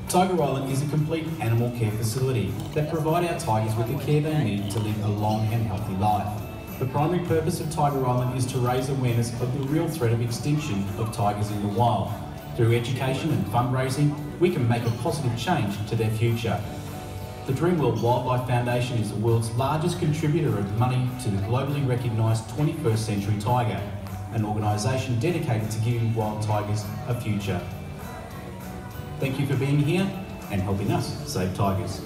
Tiger Island is a complete animal care facility that provide our tigers with the care they need to live a long and healthy life. The primary purpose of Tiger Island is to raise awareness of the real threat of extinction of tigers in the wild. Through education and fundraising, we can make a positive change to their future. The Dreamworld Wildlife Foundation is the world's largest contributor of money to the globally recognised 21st Century Tiger, an organisation dedicated to giving wild tigers a future. Thank you for being here and helping us save tigers.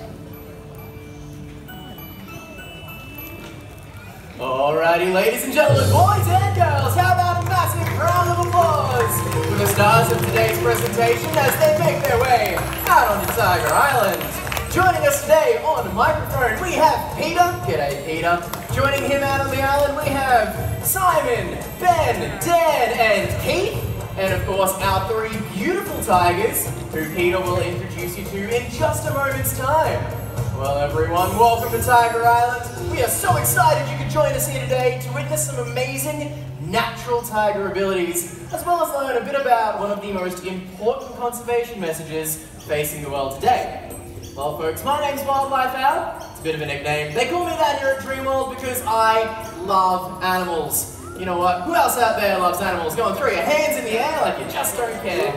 Alrighty, ladies and gentlemen, boys and girls, how about a massive round of applause for the stars of today's presentation as they make their way out onto Tiger Island. Joining us today on the microphone, we have Peter. G'day, Peter. Joining him out on the island, we have Simon, Ben, Dan, and Keith. And of course, our three beautiful tigers, who Peter will introduce you to in just a moment's time. Well, everyone, welcome to Tiger Island. We are so excited you could join us here today to witness some amazing natural tiger abilities, as well as learn a bit about one of the most important conservation messages facing the world today. Well, folks, my name's Wildlife Al. It's a bit of a nickname. They call me that here at Dreamworld because I love animals. You know what? Who else out there loves animals? Go on, throw your hands in the air like you just don't care.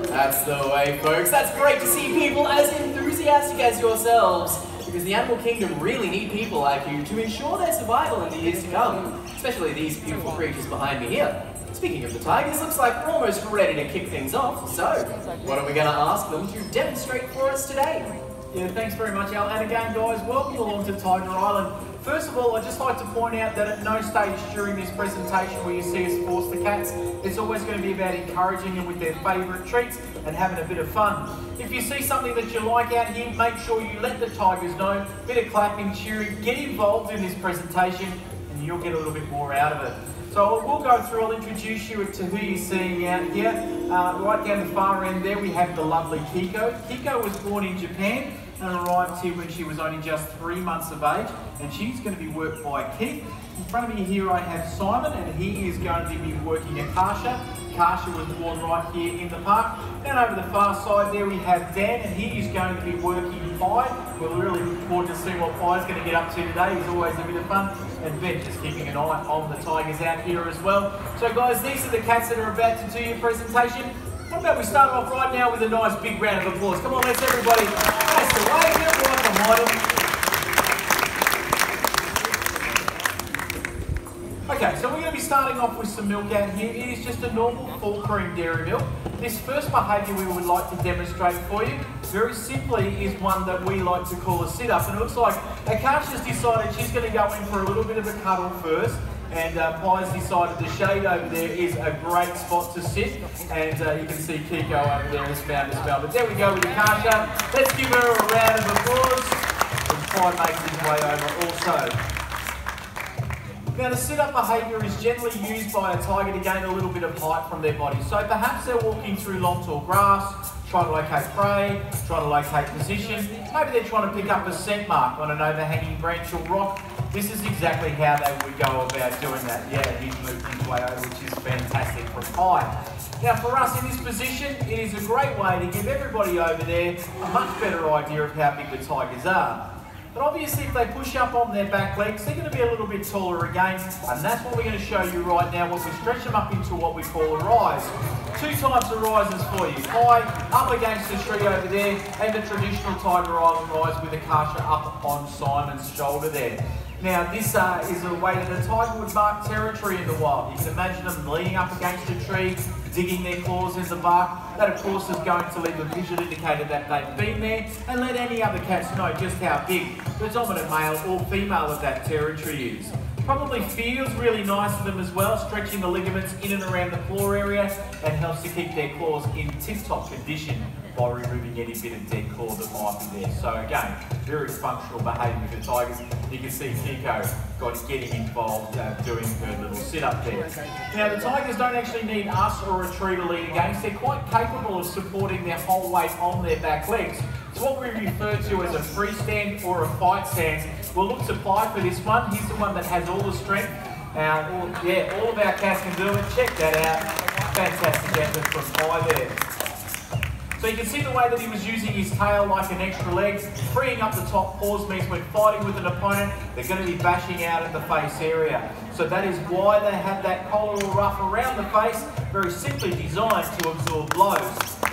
That's the way, folks. That's great to see people as enthusiastic as yourselves, because the animal kingdom really need people like you to ensure their survival in the years to come, especially these beautiful creatures behind me here. Speaking of the tigers, looks like we're almost ready to kick things off, so what are we going to ask them to demonstrate for us today? Yeah, thanks very much, Al. And again, guys, welcome along to Tiger Island. First of all, I'd just like to point out that at no stage during this presentation will you see us force the cats. It's always going to be about encouraging them with their favourite treats and having a bit of fun. If you see something that you like out here, make sure you let the tigers know. Bit of clapping, cheering, get involved in this presentation and you'll get a little bit more out of it. So we'll go through, I'll introduce you to who you're seeing out here. Right down the far end there we have the lovely Kiko. Kiko was born in Japan and arrived here when she was only just 3 months of age, and she's going to be worked by Keith. In front of me here I have Simon, and he is going to be working Akasha. Akasha was born right here in the park. Then over the far side there we have Dan, and he is going to be working Pi. We're really looking forward to seeing what Pi's going to get up to today. He's always a bit of fun. And Ben just keeping an eye on the tigers out here as well. So guys, these are the cats that are about to do your presentation. What about we start off right now with a nice big round of applause. Come on, let's everybody face the way, get right behind them. Okay, so we're going to be starting off with some milk out here. It is just a normal full cream dairy milk. This first behaviour we would like to demonstrate for you, very simply, is one that we like to call a sit-up. And it looks like Akasha's decided she's going to go in for a little bit of a cuddle first. And Pi's decided the shade over there is a great spot to sit. And you can see Kiko over there has found as well. But there we go with Akasha. Let's give her a round of applause. And Pi makes his way over also. Now, the sit-up behaviour is generally used by a tiger to gain a little bit of height from their body. So perhaps they're walking through long tall grass, trying to locate prey, trying to locate position. Maybe they're trying to pick up a scent mark on an overhanging branch or rock. This is exactly how they would go about doing that. Yeah, he's moved his way over, which is fantastic for Pi. Now for us in this position, it is a great way to give everybody over there a much better idea of how big the tigers are. But obviously if they push up on their back legs, they're going to be a little bit taller again, and that's what we're going to show you right now when we stretch them up into what we call a rise. Two types of rises for you. Pi up against the tree over there, and the traditional Tiger Island rise with Akasha up on Simon's shoulder there. Now this is a way that a tiger would mark territory in the wild. You can imagine them leaning up against a tree, digging their claws in the bark. That of course is going to leave a visual indicator that they've been there, and let any other cats know just how big the dominant male or female of that territory is. Probably feels really nice to them as well, stretching the ligaments in and around the claw area, and helps to keep their claws in tip-top condition by removing any bit of dead claw that might be there. So again, very functional behaviour for tigers. You can see Kiko getting involved doing her little sit-up there. Now the tigers don't actually need us or a tree to lean against. They're quite capable of supporting their whole weight on their back legs. It's what we refer to as a freestand or a fight stance. We'll look to Pi for this one. He's the one that has all the strength. All of our cats can do it. Check that out. Fantastic effort from Ty there. So you can see the way that he was using his tail like an extra leg, freeing up the top paws means when fighting with an opponent, they're going to be bashing out at the face area. So that is why they have that collar or ruff around the face, very simply designed to absorb blows.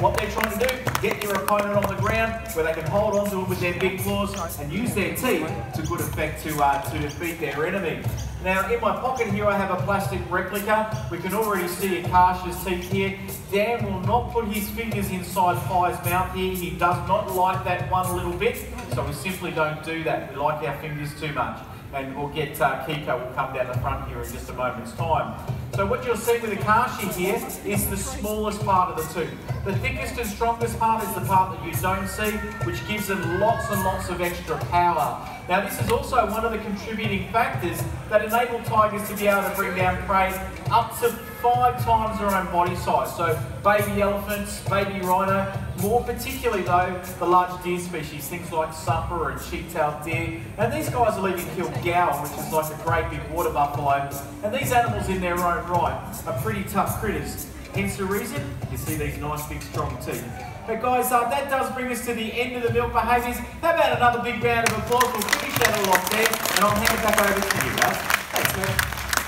What they're trying to do, get their opponent on the ground where they can hold on to it with their big claws and use their teeth to good effect to defeat their enemy. Now, in my pocket here, I have a plastic replica. We can already see Akasha's teeth here. Dan will not put his fingers inside Ty's mouth here. He does not like that one little bit, so we simply don't do that. We like our fingers too much. And we'll get Kiko will come down the front here in just a moment's time. So what you'll see with Akasha here is the smallest part of the tooth. The thickest and strongest part is the part that you don't see, which gives them lots and lots of extra power. Now this is also one of the contributing factors that enable tigers to be able to bring down prey up to 5 times their own body size. So baby elephants, baby rhino, more particularly though the large deer species, things like supper and sheep-tailed deer. And these guys will even kill gower, which is like a great big water buffalo. And these animals in their own right are pretty tough critters. Hence the reason you see these nice big strong teeth. But guys, that does bring us to the end of the milk behaviours. How about another big round of applause? We'll finish that all off there and I'll hand it back over to you guys. Thanks, man.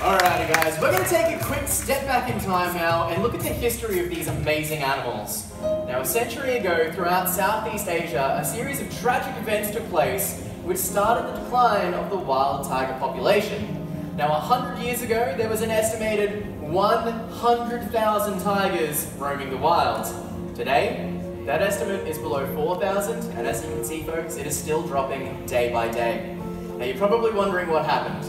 Alrighty guys, we're going to take a quick step back in time now and look at the history of these amazing animals. Now a century ago, throughout Southeast Asia, a series of tragic events took place which started the decline of the wild tiger population. Now 100 years ago, there was an estimated 100,000 tigers roaming the wild. Today, that estimate is below 4,000, and as you can see folks, it is still dropping day by day. Now you're probably wondering what happened.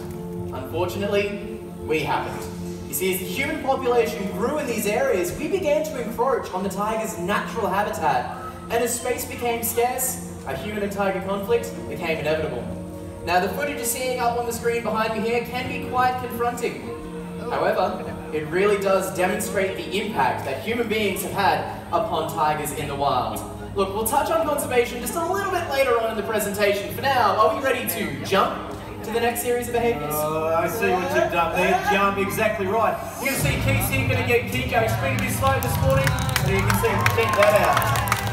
Unfortunately, we happened. You see, as the human population grew in these areas, we began to encroach on the tiger's natural habitat, and as space became scarce, a human and tiger conflict became inevitable. Now the footage you're seeing up on the screen behind me here can be quite confronting. However, it really does demonstrate the impact that human beings have had upon tigers in the wild. Look, we'll touch on conservation just a little bit later on in the presentation. For now, are we ready to jump to the next series of behaviours? Oh, I see what you've done there. Jump, exactly right. You can see Keith's here going to get Kiko speed a bit slow this morning. And you can see, check that out.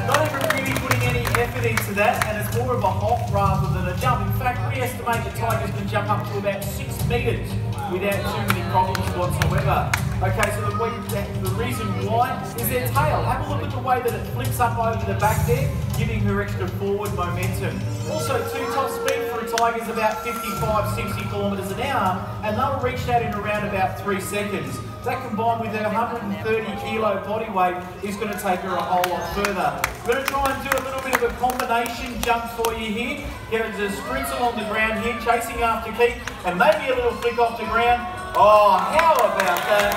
Not even really putting any effort into that, and it's more of a hop rather than a jump. In fact, we estimate that tigers can jump up to about 6 metres without too many problems whatsoever. Okay, so the reason why is their tail. Have a look at the way that it flips up over the back there, giving her extra forward momentum. Also, top speed for a tiger is about 55, 60 kilometres an hour, and they'll reach that in around about 3 seconds. That combined with her 130 kilo body weight is going to take her a whole lot further. We're going to try and do a little bit of a combination jump for you here. Get her to sprint along the ground here, chasing after Keith, and maybe a little flick off the ground. Oh, how about that?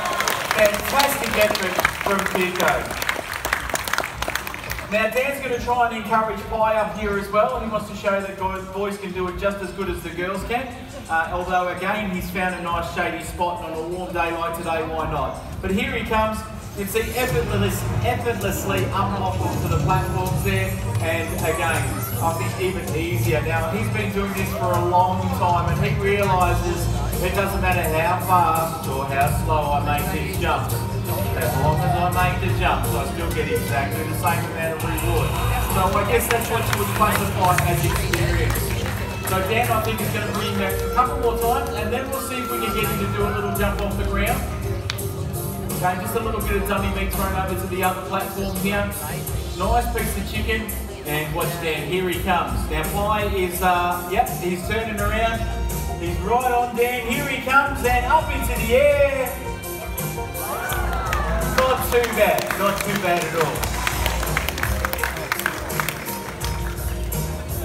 Fantastic effort from Kiko. Now Dan's going to try and encourage Pi up here as well, and he wants to show that boys can do it just as good as the girls can. Although again, he's found a nice shady spot, and on a warm day like today, why not? But here he comes. You can see effortlessly up off onto the platforms there, and again, I think even easier. Now he's been doing this for a long time, and he realises it doesn't matter how fast or how slow I make these jumps. As long as I make the jumps, I still get exactly the same amount of reward. So I guess that's what you would classify as experience. So Dan, I think, is going to bring him back a couple more times, and then we'll see if we can get him to do a little jump off the ground. Okay, just a little bit of dummy meat thrown over to the other platform here. Nice piece of chicken, and watch Dan, here he comes. Now Pi is, he's turning around. He's right on Dan, here he comes, and up into the air. Not too bad at all.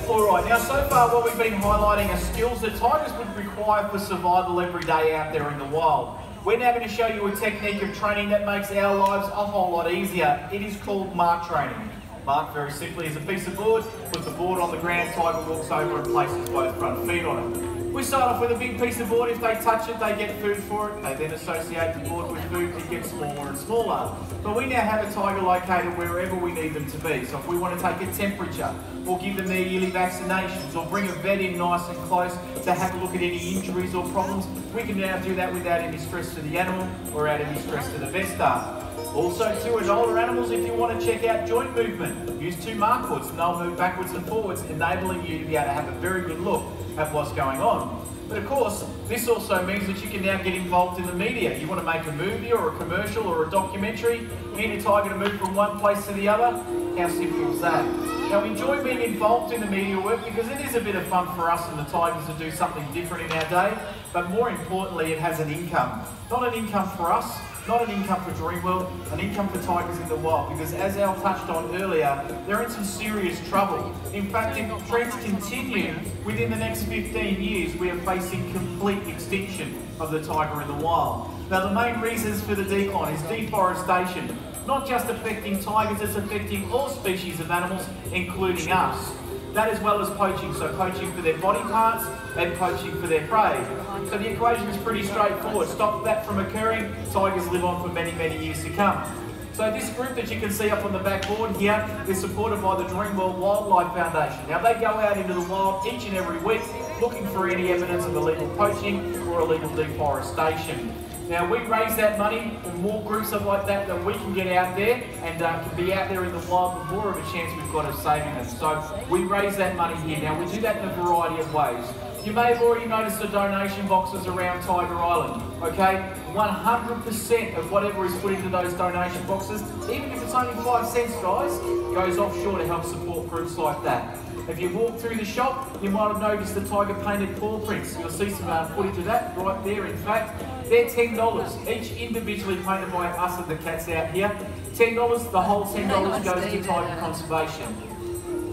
Alright, now so far what we've been highlighting are skills that tigers would require for survival every day out there in the wild. We're now going to show you a technique of training that makes our lives a whole lot easier. It is called mark training. Mark, very simply, is a piece of board. Put the board on the ground, tiger walks over and places both front feet on it. We start off with a big piece of board. If they touch it, they get food for it. They then associate the board with food. It gets smaller and smaller. But we now have a tiger located wherever we need them to be. So if we want to take a temperature, or give them their yearly vaccinations, or bring a vet in nice and close to have a look at any injuries or problems, we can now do that without any stress to the animal or without any stress to the vet staff. Also, too, as older animals, if you want to check out joint movement, use 2 mark cords and they'll move backwards and forwards, enabling you to be able to have a very good look at what's going on. But of course, this also means that you can now get involved in the media. You want to make a movie or a commercial or a documentary, you need a tiger to move from one place to the other. How simple is that? Now, we enjoy being involved in the media work because it is a bit of fun for us and the tigers to do something different in our day, but more importantly, it has an income. Not an income for us, not an income for Dreamworld, an income for tigers in the wild, because as Al touched on earlier, they're in some serious trouble. In fact, if trends continue, within the next 15 years, we are facing complete extinction of the tiger in the wild. Now, the main reasons for the decline is deforestation, not just affecting tigers, it's affecting all species of animals, including us. That as well as poaching, so poaching for their body parts and poaching for their prey. So the equation is pretty straightforward. Stop that from occurring, tigers live on for many, many years to come. So this group that you can see up on the back board here is supported by the Dreamworld Wildlife Foundation. Now they go out into the wild each and every week looking for any evidence of illegal poaching or illegal deforestation. Now we raise that money, and more groups are like that we can get out there and can be out there in the wild with more of a chance we've got of saving them. So we raise that money here. Now we do that in a variety of ways. You may have already noticed the donation boxes around Tiger Island, okay? 100% of whatever is put into those donation boxes, even if it's only 5 cents, guys, goes offshore to help support groups like that. If you walk through the shop, you might have noticed the tiger painted paw prints. You'll see some footage of that right there, in fact. They're $10, each individually painted by us and the cats out here. $10, the whole $10 goes to tiger conservation.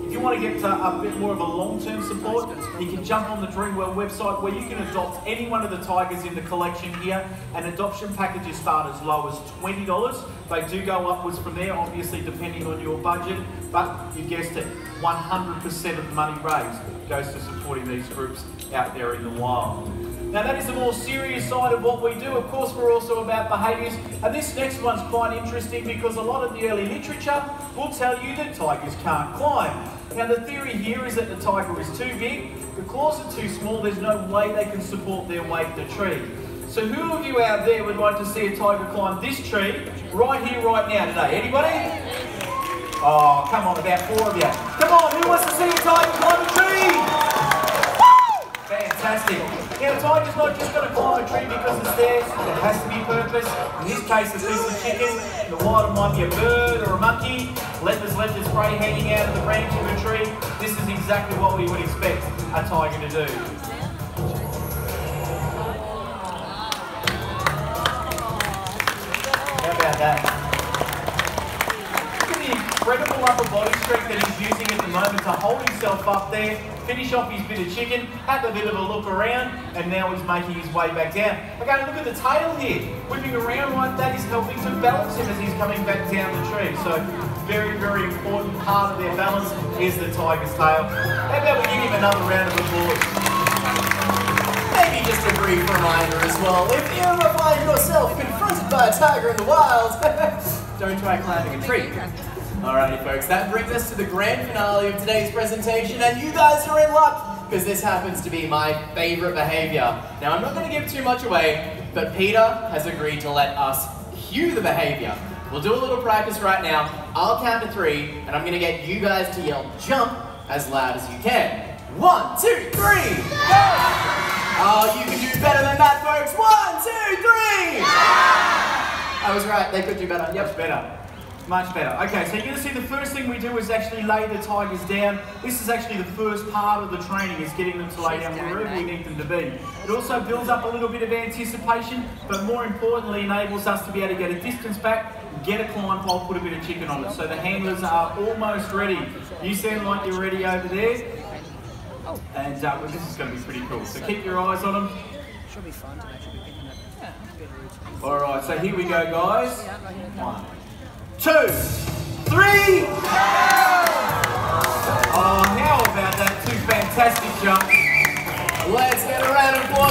If you want to get a bit more of a long-term support, you can jump on the Dreamworld website where you can adopt any one of the tigers in the collection here, and adoption packages start as low as $20. They do go upwards from there, obviously depending on your budget, but you guessed it, 100% of the money raised goes to supporting these groups out there in the wild. Now that is the more serious side of what we do. Of course, we're also about behaviours, and this next one's quite interesting because a lot of the early literature will tell you that tigers can't climb. Now the theory here is that the tiger is too big, the claws are too small, there's no way they can support their weight in the tree. So who of you out there would like to see a tiger climb this tree right here, right now today? Anybody? Oh, come on, about 4 of you. Come on, who wants to see a tiger climb a tree? Fantastic. Now, the tiger's not just going to climb a tree because it's there. It has to be purpose. In this case, a piece of chicken. In the wild, it might be a bird or a monkey. Leopard's left its prey hanging out of the branch of a tree. This is exactly what we would expect a tiger to do. How about that? Incredible upper body strength that he's using at the moment to hold himself up there, finish off his bit of chicken, have a bit of a look around, and now he's making his way back down. Okay, look at the tail here. Whipping around like that is helping to balance him as he's coming back down the tree. So, very, very important part of their balance is the tiger's tail. How about we give him another round of applause? Maybe just a brief reminder as well, if you ever find yourself confronted by a tiger in the wild, don't try climbing a tree. Alrighty folks, that brings us to the grand finale of today's presentation, and you guys are in luck because this happens to be my favourite behaviour. Now I'm not going to give too much away, but Peter has agreed to let us cue the behaviour. We'll do a little practice right now. I'll count to 3, and I'm going to get you guys to yell jump as loud as you can. 1, 2, 3, go! Oh, you can do better than that, folks. 1, 2, 3! I was right, they could do better. Yep, it's better. Much better. Okay, so you're going to see the first thing we do is actually lay the tigers down. This is actually the first part of the training, is getting them to lay down wherever we need them to be. It also builds up a little bit of anticipation, but more importantly enables us to be able to get a distance back, get a climb pole, put a bit of chicken on it. So the handlers are almost ready. You sound like you're ready over there. And this is going to be pretty cool. So keep your eyes on them. Should be fun to actually be picking up. Alright, so here we go, guys. 1, 2, 3! Oh, how about that? 2 fantastic jumps. Let's get a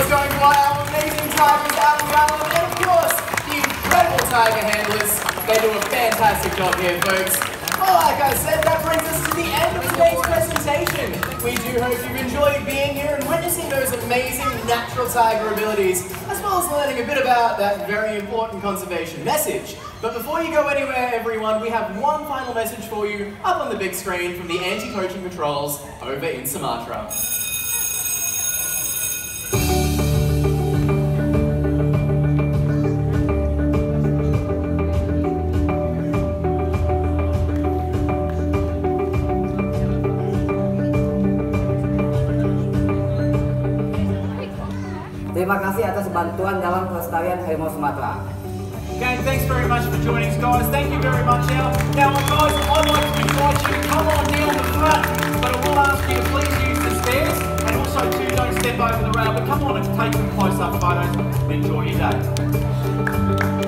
is going to our amazing tigers out on the island, and of course, the incredible tiger handlers. They do a fantastic job here, folks. Well, like I said, that brings us to the end of today's presentation. We do hope you've enjoyed being here and witnessing those amazing natural tiger abilities, as well as learning a bit about that very important conservation message. But before you go anywhere, everyone, we have one final message for you up on the big screen from the anti-poaching patrols over in Sumatra. Terima kasih atas bantuan dalam pelestarian harimau Sumatera. Okay, thanks very much for joining us, guys. Thank you very much, Al. Now, guys, I'd like to invite you to come on down the front, but I will ask you to please use the stairs, and also, too, don't step over the rail, but come on and take some close-up photos and enjoy your day.